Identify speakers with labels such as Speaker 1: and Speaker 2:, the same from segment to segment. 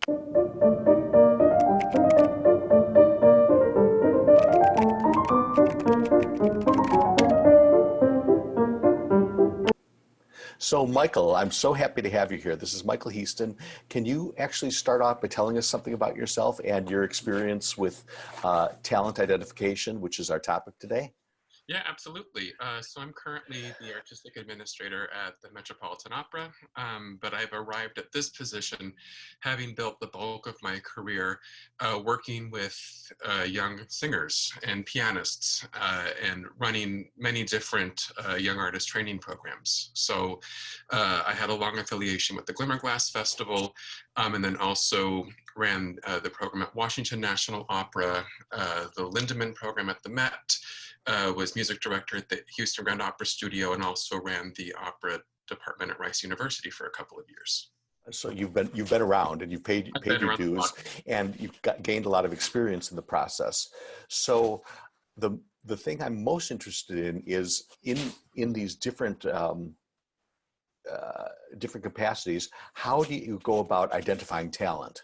Speaker 1: So, Michael, I'm so happy to have you here. This is Michael Heaston. Can you actually start off by telling us something about yourself and your experience with talent identification, which is our topic today?
Speaker 2: Yeah, absolutely. So I'm currently the artistic administrator at the Metropolitan Opera, but I've arrived at this position having built the bulk of my career working with young singers and pianists and running many different young artist training programs. So I had a long affiliation with the Glimmerglass Festival and then also ran the program at Washington National Opera, the Lindemann program at the Met, was music director at the Heaston Grand Opera Studio, and also ran the opera department at Rice University for a couple of years.
Speaker 1: So you've been around and you've paid
Speaker 2: I've
Speaker 1: paid
Speaker 2: been
Speaker 1: your
Speaker 2: around the
Speaker 1: dues,
Speaker 2: block.
Speaker 1: and gained a lot of experience in the process. So the thing I'm most interested in is in these different capacities. How do you go about identifying talent,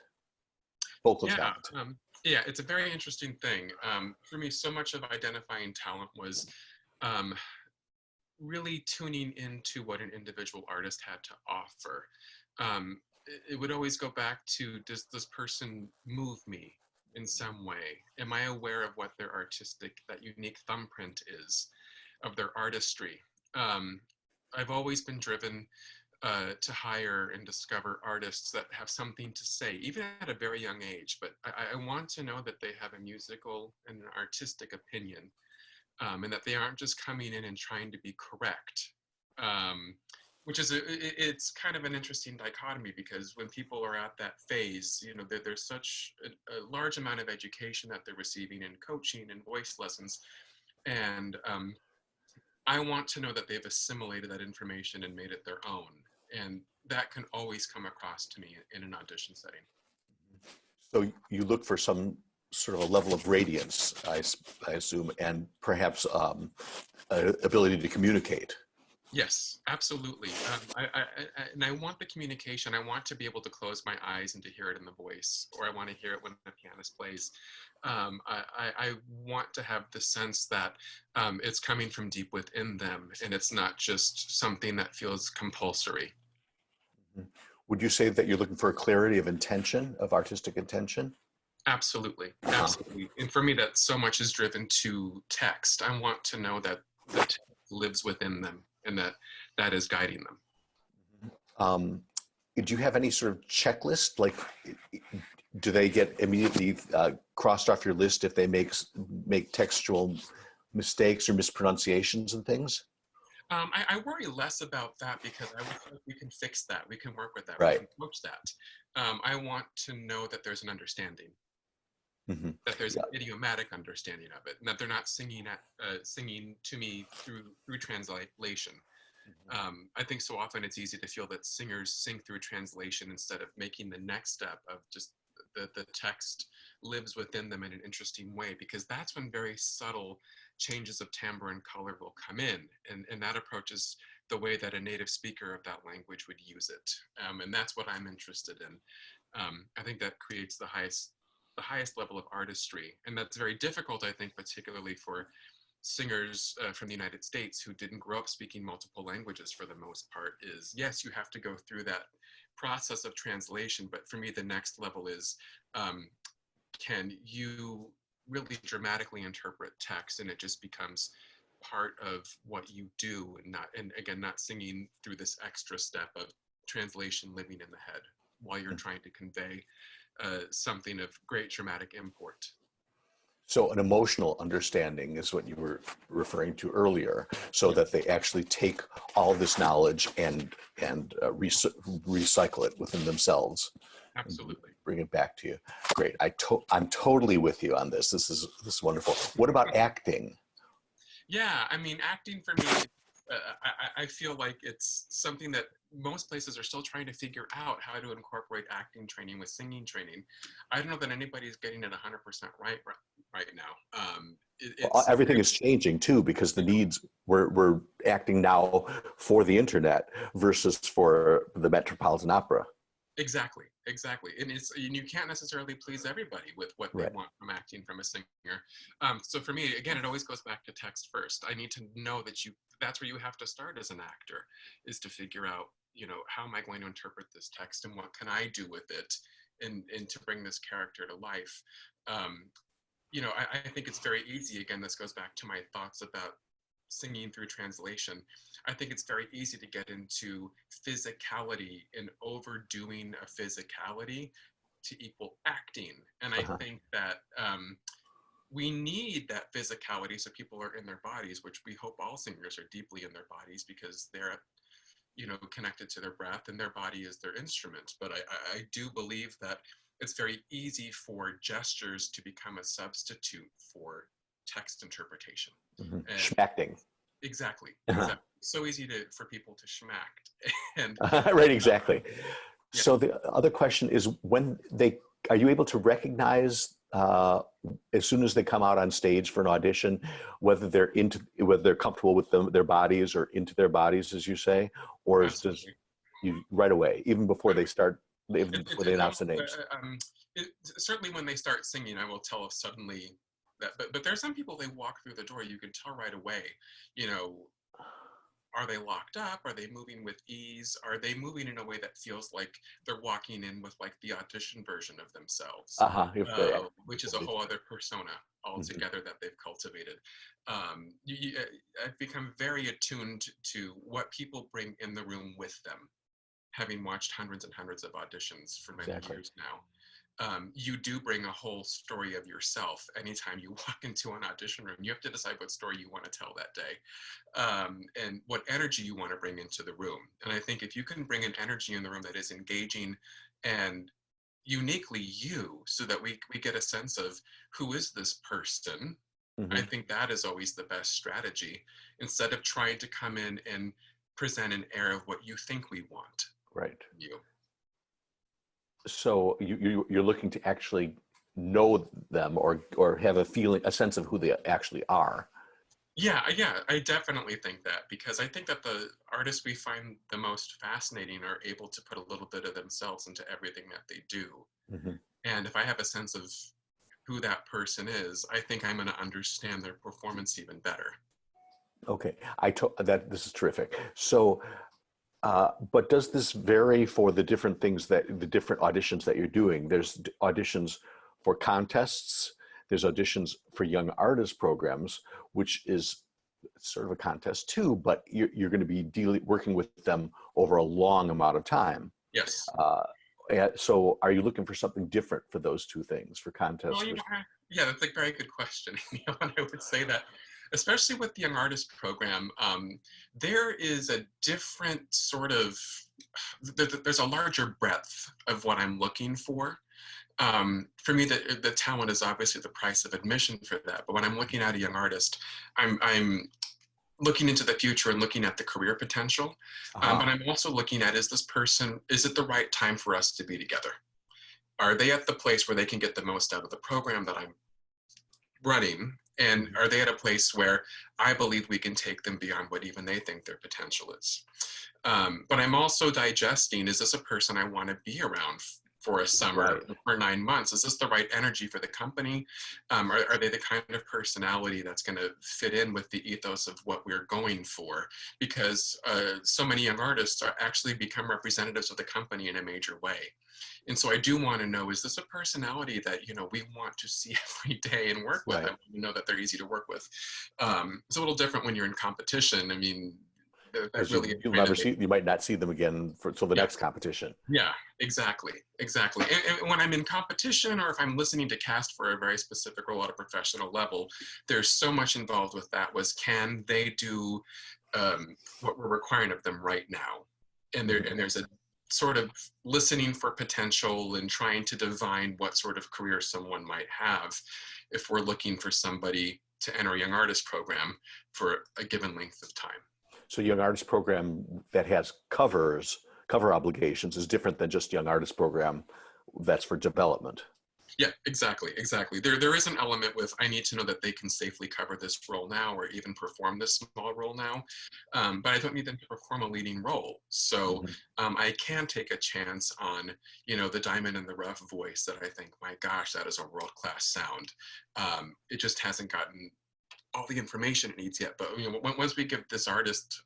Speaker 1: vocal
Speaker 2: Yeah,
Speaker 1: talent?
Speaker 2: yeah, it's a very interesting thing. For me, so much of identifying talent was um, really tuning into what an individual artist had to offer. It would always go back to, does this person move me in some way? Am I aware of what their artistic, that unique thumbprint is of their artistry? Um, I've always been driven to hire and discover artists that have something to say, even at a very young age. But I want to know that they have a musical and an artistic opinion, and that they aren't just coming in and trying to be correct. Um, which is it's kind of an interesting dichotomy, because when people are at that phase, you know, there's such a large amount of education that they're receiving in coaching and voice lessons, and I want to know that they've assimilated that information and made it their own. And that can always come across to me in an audition setting.
Speaker 1: So you look for some sort of a level of radiance, I assume, and perhaps ability to communicate.
Speaker 2: Yes, absolutely. And I want the communication. I want to be able to close my eyes and to hear it in the voice, or I want to hear it when the pianist plays. I want to have the sense that it's coming from deep within them, and it's not just something that feels compulsory.
Speaker 1: Would you say that you're looking for a clarity of intention, of artistic intention?
Speaker 2: Absolutely,
Speaker 1: Uh-huh.
Speaker 2: absolutely. And for me, that so much is driven to text. I want to know that the text lives within them and that that is guiding them.
Speaker 1: Um, do you have any sort of checklist? Like, do they get immediately crossed off your list if they make textual mistakes or mispronunciations and things?
Speaker 2: I worry less about that, because I would think we can fix that. We can work with that. We
Speaker 1: Right.
Speaker 2: can coach that. I want to know that there's an understanding,
Speaker 1: Mm-hmm.
Speaker 2: that there's an
Speaker 1: Yeah.
Speaker 2: idiomatic understanding of it, and that they're not singing to me through translation. I think so often it's easy to feel that singers sing through translation instead of making the next step of just the text lives within them in an interesting way, because that's when very subtle changes of timbre and color will come in. And that approaches the way that a native speaker of that language would use it. And that's what I'm interested in. I think that creates the highest level of artistry. And that's very difficult, I think, particularly for singers from the United States who didn't grow up speaking multiple languages for the most part. Is, yes, you have to go through that process of translation, but for me the next level is, um, can you really dramatically interpret text, and it just becomes part of what you do, and again, not singing through this extra step of translation living in the head while you're trying to convey something of great dramatic import.
Speaker 1: So an emotional understanding is what you were referring to earlier, so
Speaker 2: Yeah,
Speaker 1: that they actually take all this knowledge and recycle it within themselves and
Speaker 2: absolutely.
Speaker 1: bring it back to you. Great. I'm totally with you on this. This is wonderful. What about acting?
Speaker 2: Yeah, I mean, acting for me, I feel like it's something that most places are still trying to figure out how to incorporate acting training with singing training. I don't know that anybody's getting it 100% right now.
Speaker 1: Well,
Speaker 2: It's
Speaker 1: everything is changing too, because the needs we're acting now for the internet versus for the Metropolitan Opera.
Speaker 2: Exactly, exactly. And you can't necessarily please everybody with what they
Speaker 1: Right.
Speaker 2: want from acting from a singer. So for me, again, it always goes back to text first. I need to know that that's where you have to start as an actor, is to figure out, how am I going to interpret this text and what can I do with it and to bring this character to life. Um, I think it's very easy. Again, this goes back to my thoughts about singing through translation. I think it's very easy to get into physicality and overdoing a physicality to equal acting. And I
Speaker 1: Uh-huh.
Speaker 2: think that we need that physicality so people are in their bodies, which we hope all singers are deeply in their bodies because they're connected to their breath and their body is their instrument. But I do believe that it's very easy for gestures to become a substitute for text interpretation.
Speaker 1: Mm-hmm.
Speaker 2: And
Speaker 1: Schmacting.
Speaker 2: exactly,
Speaker 1: Uh-huh.
Speaker 2: exactly. So easy for people to schmack. And
Speaker 1: Right, exactly.
Speaker 2: yeah,
Speaker 1: So the other question is, are you able to recognize as soon as they come out on stage for an audition, whether they're comfortable with their bodies or into their bodies, as you say, or does
Speaker 2: absolutely.
Speaker 1: you right away, even before
Speaker 2: Right.
Speaker 1: they start, even before they announce the names?
Speaker 2: Certainly when they start singing, I will tell if suddenly that, but there are some people, they walk through the door, you can tell right away, you know, are they locked up? Are they moving with ease? Are they moving in a way that feels like they're walking in with like the audition version of themselves,
Speaker 1: Uh-huh. If they
Speaker 2: which is a whole other persona
Speaker 1: Mhm.
Speaker 2: altogether that they've cultivated. I've become very attuned to what people bring in the room with them, having watched hundreds and hundreds of auditions for many
Speaker 1: Exactly.
Speaker 2: years now. You do bring a whole story of yourself anytime you walk into an audition room. You have to decide what story you want to tell that day, and what energy you want to bring into the room. And I think if you can bring an energy in the room that is engaging and uniquely you, so that we get a sense of who is this person, I
Speaker 1: Hmm.
Speaker 2: think that is always the best strategy, instead of trying to come in and present an air of what you think we want
Speaker 1: Right.
Speaker 2: you.
Speaker 1: So you're looking to actually know them or have a sense of who they actually are.
Speaker 2: Yeah, I definitely think that, because I think that the artists we find the most fascinating are able to put a little bit of themselves into everything that they do.
Speaker 1: Hmm.
Speaker 2: And if I have a sense of who that person is, I think I'm going to understand their performance even better.
Speaker 1: Okay, that this is terrific. So, but does this vary for the different the different auditions that you're doing? There's auditions for contests. There's auditions for young artist programs, which is sort of a contest too, but you're going to be working with them over a long amount of time.
Speaker 2: Yes.
Speaker 1: Uh, so are you looking for something different for those two things, for
Speaker 2: Well,
Speaker 1: contests?
Speaker 2: yeah, that's a very good question. And I would say that, especially with the Young Artist Program, there is a different sort of, there's a larger breadth of what I'm looking for. For me, the talent is obviously the price of admission for that. But when I'm looking at a young artist, I'm looking into the future and looking at the career potential.
Speaker 1: Uh-huh.
Speaker 2: But I'm also looking at, is it the right time for us to be together? Are they at the place where they can get the most out of the program that I'm running? And
Speaker 1: Mhm.
Speaker 2: are they at a place where I believe we can take them beyond what even they think their potential is? But I'm also digesting, is this a person I want to be around for a summer,
Speaker 1: Right.
Speaker 2: for 9 months? Is this the right energy for the company? Are they the kind of personality that's going to fit in with the ethos of what we're going for? Because so many young artists actually become representatives of the company in a major way. And so I do want to know, is this a personality that, we want to see every day and work with? I
Speaker 1: Right.
Speaker 2: want to know that they're easy to work with. It's a little different when you're in competition. I mean, that
Speaker 1: Because
Speaker 2: really is
Speaker 1: you'll
Speaker 2: trying to
Speaker 1: never
Speaker 2: make,
Speaker 1: see, you might not see them again till the
Speaker 2: yeah,
Speaker 1: next competition.
Speaker 2: yeah, exactly, exactly. And when I'm in competition, or if I'm listening to cast for a very specific role at a professional level, there's so much involved with that. Can they do what we're requiring of them right now?
Speaker 1: Mhm.
Speaker 2: There's a sort of listening for potential and trying to divine what sort of career someone might have if we're looking for somebody to enter a young artist program for a given length of time.
Speaker 1: So young artist program that has cover obligations is different than just young artist program that's for development.
Speaker 2: Yeah, exactly. There is an element with I need to know that they can safely cover this role now, or even perform this small role now, but I don't need them to perform a leading role. So
Speaker 1: Mhm.
Speaker 2: I can take a chance on the diamond in the rough voice that I think, my gosh, that is a world class sound. It just hasn't gotten all the information it needs yet. But once we give this artist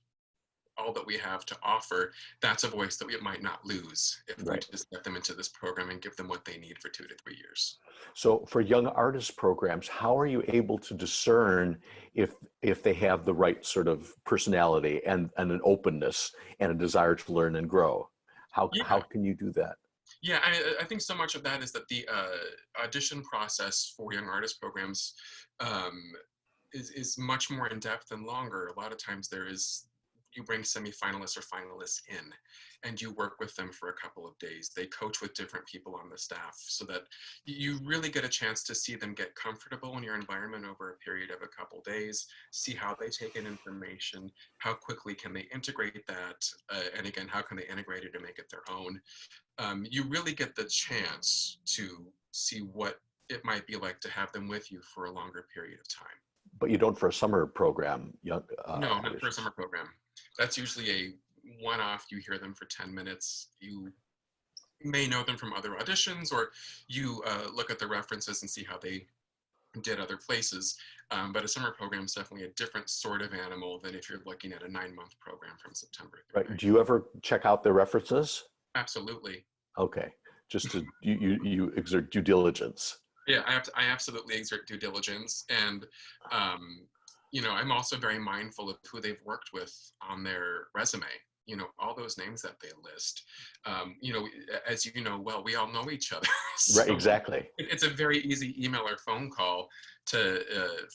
Speaker 2: all that we have to offer, that's a voice that we might not lose if we
Speaker 1: Right.
Speaker 2: just get them into this program and give them what they need for 2 to 3 years.
Speaker 1: So for young artist programs, how are you able to discern if they have the right sort of personality and an openness and a desire to learn and grow? How
Speaker 2: Yeah,
Speaker 1: can you do that?
Speaker 2: yeah. I think so much of that is that the audition process for young artist programs um, is much more in depth and longer. A lot of times you bring semifinalists or finalists in and you work with them for a couple of days. They coach with different people on the staff so that you really get a chance to see them get comfortable in your environment over a period of a couple days, see how they take in information, how quickly can they integrate that, and again, how can they integrate it and make it their own. You really get the chance to see what it might be like to have them with you for a longer period of time.
Speaker 1: But you don't for a summer program, young
Speaker 2: No, not for a
Speaker 1: auditions.
Speaker 2: summer program. That's usually a one-off. You hear them for 10 minutes. You may know them from other auditions, or you look at the references and see how they did other places. But a summer program is definitely a different sort of animal than if you're looking at a 9-month program from September through
Speaker 1: Right.
Speaker 2: May.
Speaker 1: Do you ever check out their references?
Speaker 2: Absolutely.
Speaker 1: Okay. Just to you exert due diligence.
Speaker 2: Yeah, I absolutely exert due diligence, and I'm also very mindful of who they've worked with on their resume. All those names that they list. As you know well, we all know each other,
Speaker 1: Right,
Speaker 2: so
Speaker 1: exactly.
Speaker 2: it's a very easy email or phone call to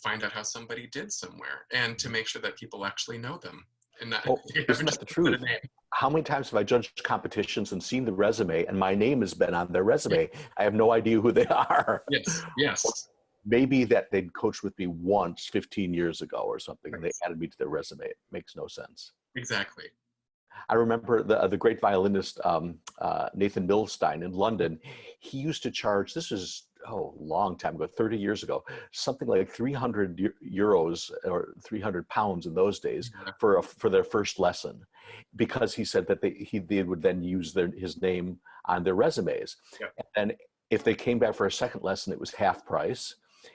Speaker 2: find out how somebody did somewhere, and to make sure that people actually know them, and that
Speaker 1: Well,
Speaker 2: you
Speaker 1: isn't
Speaker 2: haven't
Speaker 1: that
Speaker 2: just
Speaker 1: the
Speaker 2: put a
Speaker 1: truth?
Speaker 2: name.
Speaker 1: How many times have I judged competitions and seen the resume and my name has been on their
Speaker 2: Yeah.
Speaker 1: resume? I have no idea who they are.
Speaker 2: Yes.
Speaker 1: Or
Speaker 2: Yes.
Speaker 1: maybe that they'd coached with me once 15 years ago or something and they
Speaker 2: Right.
Speaker 1: added me to their resume. It makes no sense.
Speaker 2: Exactly.
Speaker 1: I remember the great violinist Nathan Milstein in London. He used to charge. This was a long time ago, 30 years ago, something like 300 euros or 300 pounds in those days
Speaker 2: Yeah.
Speaker 1: for their first lesson, because he said that they would then use his name on their resumes,
Speaker 2: Yep.
Speaker 1: and if they came back for a second lesson, it was half price.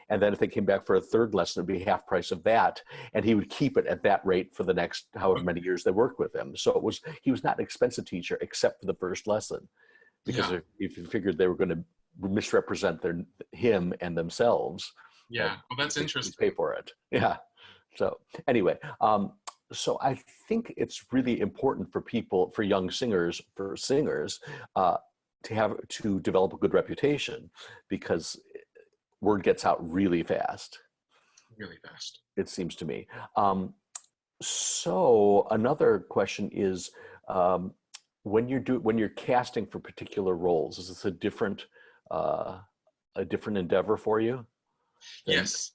Speaker 1: And then if they came back for a third lesson, it'd be half price of that. And he would keep it at that rate for the next however many years they worked with him. So he was not an expensive teacher except for the first lesson, because
Speaker 2: Yeah.
Speaker 1: if you figured they were going to misrepresent him and themselves,
Speaker 2: Yeah. Well, that's
Speaker 1: they'd pay
Speaker 2: interesting.
Speaker 1: for it. Yeah. So anyway, so I think it's really important for people, for young singers, uh, to develop a good reputation, because word gets out really fast,
Speaker 2: Really fast.
Speaker 1: it seems to me. So another question is, um, when you're casting for particular roles, is this uh, a different endeavor for you? Than,
Speaker 2: Yes.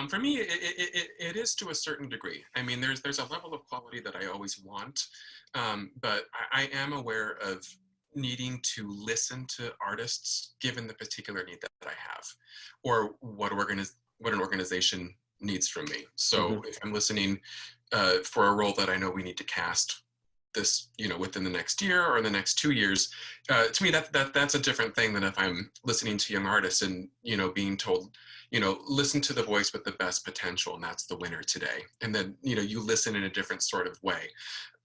Speaker 2: For me, it is to a certain degree. I mean, there's a level of quality that I always want, but I am aware of needing to listen to artists given the particular need that I have, or what an organization needs from me. So
Speaker 1: Mhm.
Speaker 2: if I'm listening for a role that I know we need to cast this, within the next year or the next 2 years, to me that's a different thing than if I'm listening to young artists and being told, listen to the voice with the best potential, and that's the winner today. And then you listen in a different sort of way.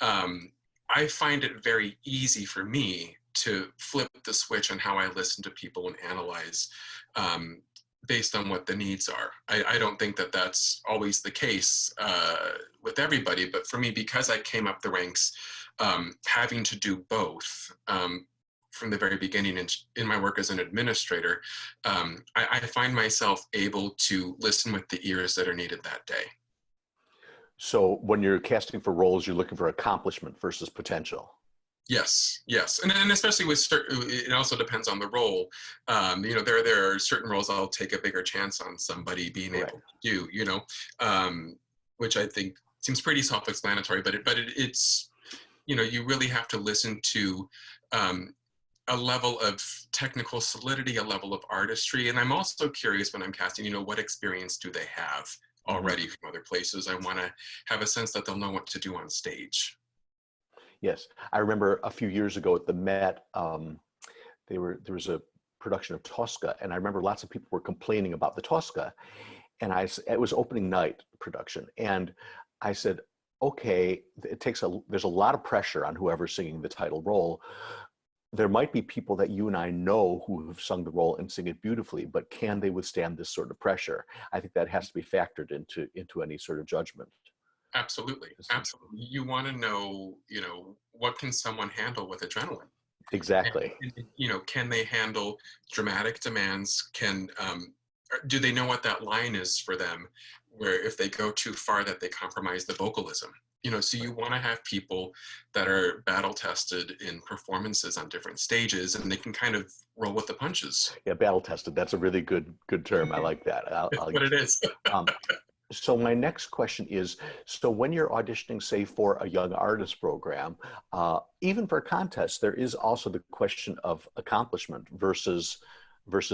Speaker 2: um, I find it very easy for me to flip the switch on how I listen to people and analyze, um, based on what the needs are. I don't think that that's always the case with everybody, but for me, because I came up the ranks having to do both from the very beginning in my work as an administrator, I find myself able to listen with the ears that are needed that day.
Speaker 1: So when you're casting for roles, you're looking for accomplishment versus potential.
Speaker 2: Yes, yes, and especially with certain, it also depends on the role. There are certain roles I'll take a bigger chance on somebody being
Speaker 1: Correct.
Speaker 2: able to do. Um, which I think seems pretty self-explanatory, but it's you really have to listen to um, a level of technical solidity, a level of artistry. And I'm also curious when I'm casting, what experience do they have already from other places? I want to have a sense that they'll know what to do on stage.
Speaker 1: Yes, I remember a few years ago at the Met, there was a production of Tosca, and I remember lots of people were complaining about the Tosca, and it was opening night production, and I said, okay, there's a lot of pressure on whoever's singing the title role. There might be people that you and I know who have sung the role and sing it beautifully, but can they withstand this sort of pressure? I think that has to be factored into any sort of judgment.
Speaker 2: Absolutely, absolutely. You want to know, what can someone handle with adrenaline?
Speaker 1: Exactly.
Speaker 2: And, can they handle dramatic demands? Do they know what that line is for them, where if they go too far that they compromise the vocalism? So you want to have people that are battle tested in performances on different stages, and they can kind of roll with the punches.
Speaker 1: Yeah, battle tested. That's a really good term. I like that.
Speaker 2: That's what it is.
Speaker 1: So my next question is, so when you're auditioning, say, for a young artist program, even for a contest, there is also the question of accomplishment versus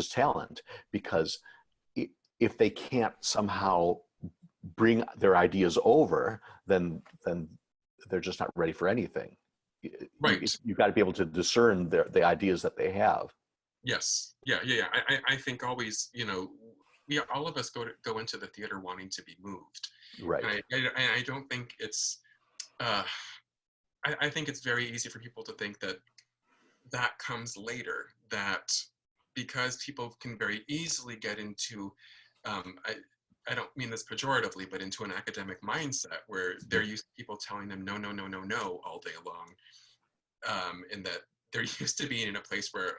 Speaker 1: talent, because if they can't somehow bring their ideas over, then they're just not ready for anything.
Speaker 2: Right.
Speaker 1: You've got to be able to discern the ideas that they have.
Speaker 2: Yes. Yeah. I think always, all of us go into the theater wanting to be moved.
Speaker 1: Right.
Speaker 2: And I don't think it's, I think it's very easy for people to think that comes later, that because people can very easily get into, I don't mean this pejoratively, but into an academic mindset where they're used to people telling them no, no, no, no, no all day long. And that they're used to being in a place where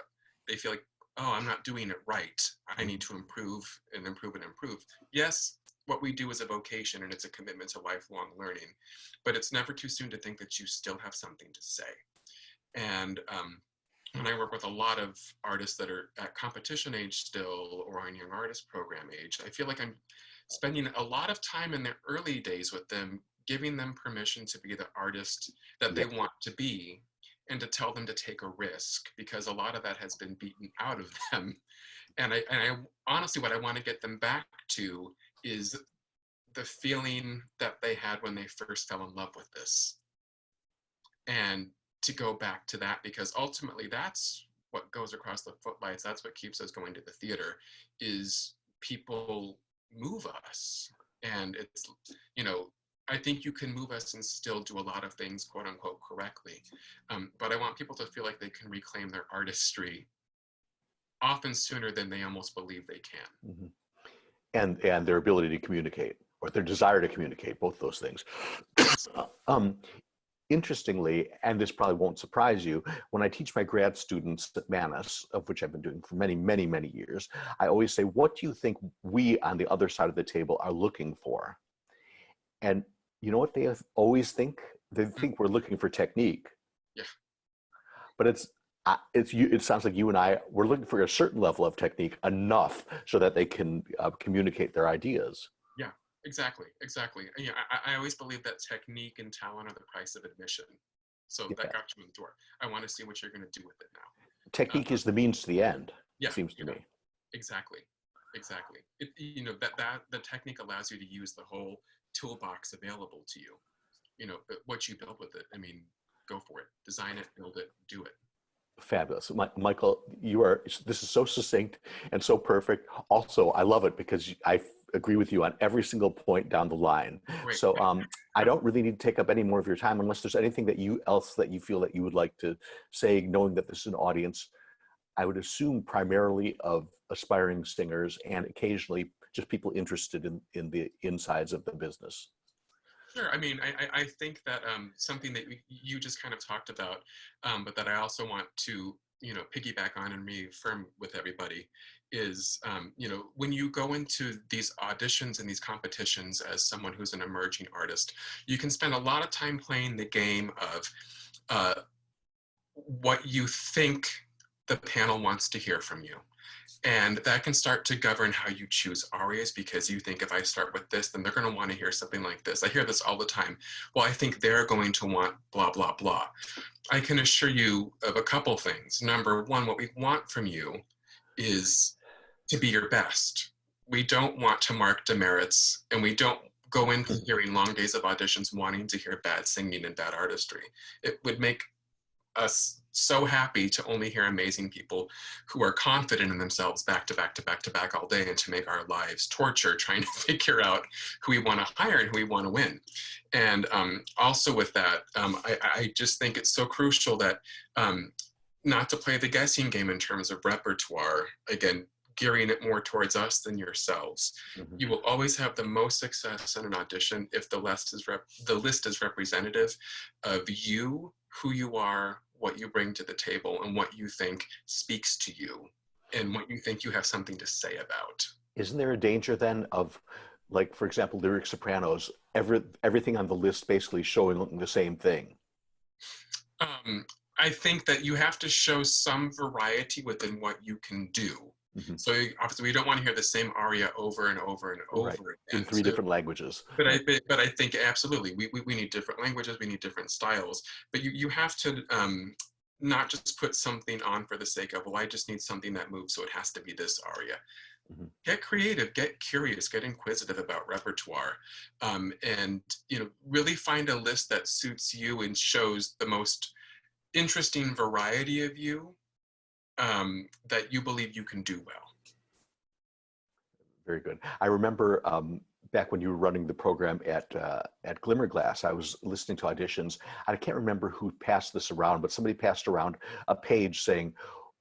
Speaker 2: they feel like, oh, I'm not doing it right. I need to improve and improve and improve. Yes, what we do is a vocation and it's a commitment to lifelong learning, but it's never too soon to think that you still have something to say. And when I work with a lot of artists that are at competition age still or on young artist program age, I feel like I'm spending a lot of time in their early days with them, giving them permission to be the artist that they want to be, and to tell them to take a risk, because a lot of that has been beaten out of them. And I honestly, what I want to get them back to is the feeling that they had when they first fell in love with this. And to go back to that, because ultimately that's what goes across the footlights. That's what keeps us going to the theater, is people move us. And it's, I think you can move us and still do a lot of things, quote unquote, correctly. But I want people to feel like they can reclaim their artistry often sooner than they almost believe they can.
Speaker 1: Mm-hmm. And their ability to communicate, or their desire to communicate, both those things. Interestingly, and this probably won't surprise you, when I teach my grad students at Manus, of which I've been doing for many, many, many years, I always say, what do you think we on the other side of the table are looking for? And you know what they always think? They think we're looking for technique.
Speaker 2: Yeah.
Speaker 1: But it sounds like you and we're looking for a certain level of technique, enough so that they can communicate their ideas.
Speaker 2: Yeah, exactly. I always believe that technique and talent are the price of admission. So that got you in the door. I want to see what you're going to do with it now.
Speaker 1: Technique is the means to the end.
Speaker 2: Yeah,
Speaker 1: it seems to me.
Speaker 2: Exactly. That the technique allows you to use the whole toolbox available to you. But what you build with it, go for it. Design it, build it, do it.
Speaker 1: Fabulous. Michael, this is so succinct and so perfect. Also, I love it because I agree with you on every single point down the line.
Speaker 2: Great.
Speaker 1: So I don't really need to take up any more of your time unless there's anything that you feel that you would like to say, knowing that this is an audience, I would assume primarily of aspiring singers and occasionally just people interested in the insides of the business.
Speaker 2: Sure. I think that something that you just kind of talked about, but that I also want to, piggyback on and reaffirm with everybody is, when you go into these auditions and these competitions as someone who's an emerging artist, you can spend a lot of time playing the game of what you think the panel wants to hear from you. And that can start to govern how you choose arias, because you think if I start with this, then they're going to want to hear something like this. I hear this all the time. Well, I think they're going to want blah, blah, blah. I can assure you of a couple things. Number one, what we want from you is to be your best. We don't want to mark demerits, and we don't go into hearing long days of auditions wanting to hear bad singing and bad artistry. It would make us so happy to only hear amazing people who are confident in themselves back to back to back to back all day, and to make our lives torture trying to figure out who we want to hire and who we want to win. And also with that, I just think it's so crucial that not to play the guessing game in terms of repertoire, again, gearing it more towards us than yourselves.
Speaker 1: Mm-hmm.
Speaker 2: You will always have the most success in an audition if the list is representative of you, who you are, what you bring to the table, and what you think speaks to you, and what you think you have something to say about.
Speaker 1: Isn't there a danger then of, like, for example, lyric sopranos, everything on the list basically showing the same thing?
Speaker 2: I think that you have to show some variety within what you can do. Mm-hmm. So obviously we don't want to hear the same aria over and over and over again.
Speaker 1: In three different languages.
Speaker 2: But I think absolutely we need different languages, we need different styles. But you have to not just put something on for the sake of, well, I just need something that moves, so it has to be this aria. Mm-hmm. Get creative, get curious, get inquisitive about repertoire, and really find a list that suits you and shows the most interesting variety of you that you believe you can do well.
Speaker 1: Very good. I remember back when you were running the program at Glimmerglass, I was listening to auditions. I can't remember who passed this around, but somebody passed around a page saying,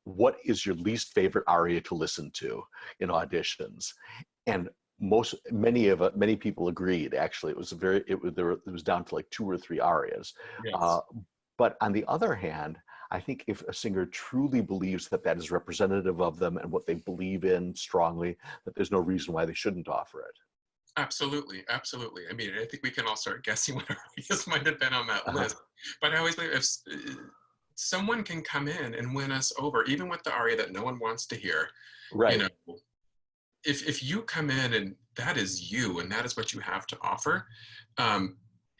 Speaker 1: what is your least favorite aria to listen to in auditions? And many people agreed. Actually, it was down to like 2 or 3 arias. Yes. But on the other hand, I think if a singer truly believes that that is representative of them and what they believe in strongly, that there's no reason why they shouldn't offer it.
Speaker 2: Absolutely, absolutely. I mean, I think we can all start guessing what arias might have been on that list. But I always believe if someone can come in and win us over, even with the aria that no one wants to hear,
Speaker 1: right?
Speaker 2: If you come in and that is you and that is what you have to offer,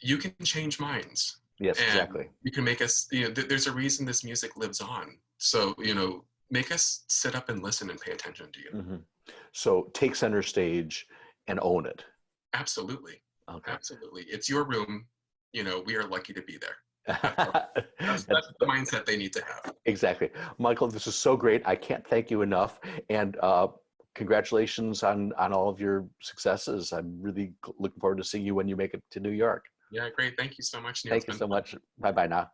Speaker 2: you can change minds.
Speaker 1: Yes,
Speaker 2: and
Speaker 1: exactly.
Speaker 2: You can make us, there's a reason this music lives on. So, make us sit up and listen and pay attention to you.
Speaker 1: Mm-hmm. So take center stage and own it.
Speaker 2: Absolutely.
Speaker 1: Okay.
Speaker 2: Absolutely. It's your room. We are lucky to be there. That's the mindset they need to have.
Speaker 1: Exactly. Michael, this is so great. I can't thank you enough. And congratulations on all of your successes. I'm really looking forward to seeing you when you make it to New York.
Speaker 2: Yeah, great. Thank you so much, Neal.
Speaker 1: Thank you so much. Bye-bye now.